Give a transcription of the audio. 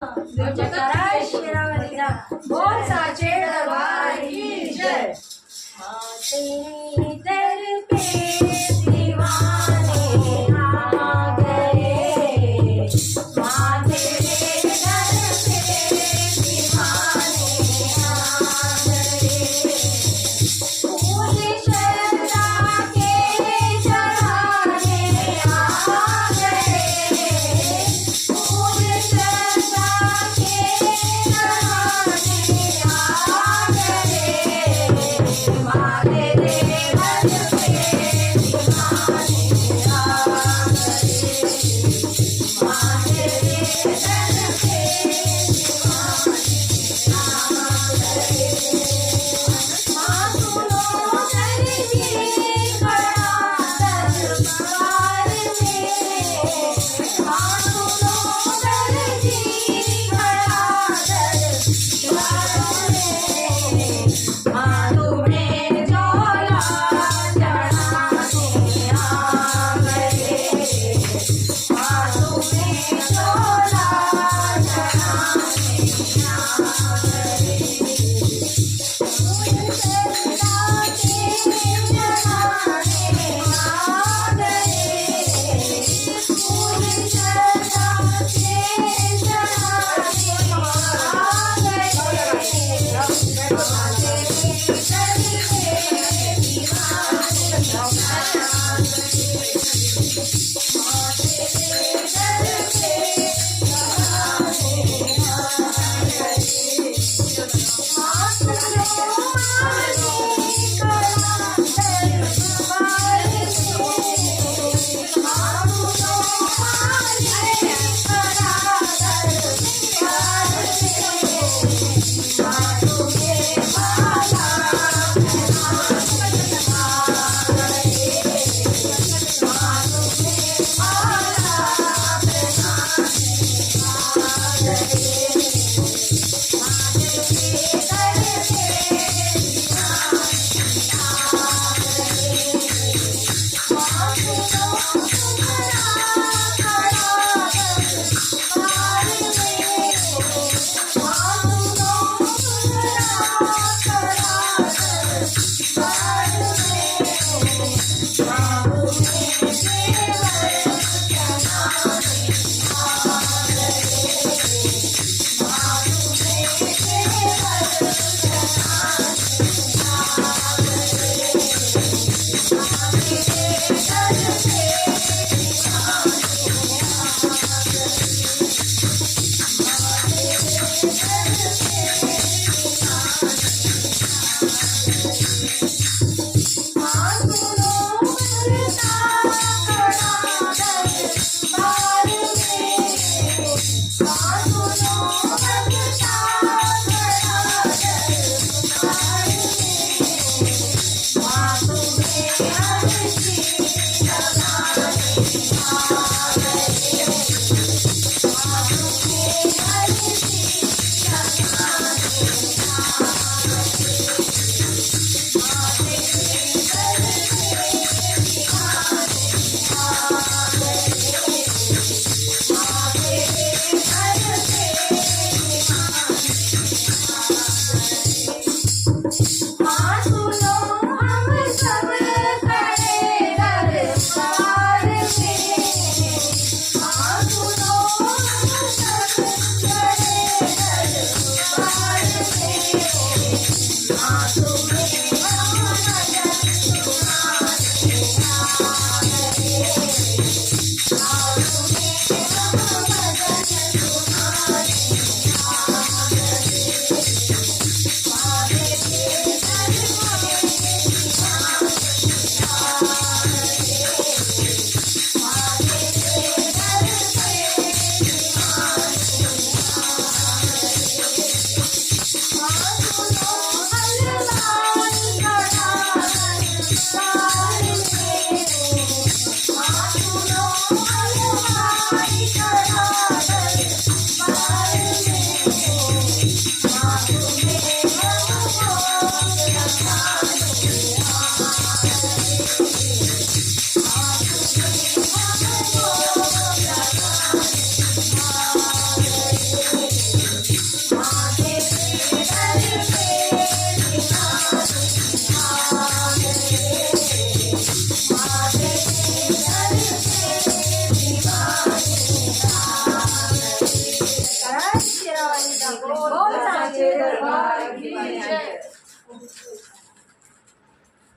जयकारा शेरावालीचा बोल साचे दरबार की जय। तेरी दर पे दीवाने आ गए, माँ तेरे दर पे दीवाने आ गए। फूल शर्रा के चढ़ाने आ गए, फूल शर्रा के चढ़ाने आ गए। माँ तेरे दर पे दीवाने आ गए, माँ तेरे दर पे दीवाने आ गए। माँ सुनो दर्जी खड़ा दरबार में, माँ सुनो दर्जी खड़ा दरबार में। माँ तुम्हें झोला चढ़ाने आ गए, माँ तुम्हें झोला चढ़ाने आ गए। फूल शर्रा के चढ़ाने आ गए, फूल शर्रा के चढ़ाने आ गए। माँ तेरे दर पे दीवाने आ गए, माँ तेरे दर पे दीवाने आ गए। माँ सुनो मानी खड़ा दरबार में, माँ सुनो मानी खड़ा दरबार में। माँ तुम्हें माला पहनाने आ गए, माँ तुम्हें माला पहनाने आ गए। बोल साचे दरबार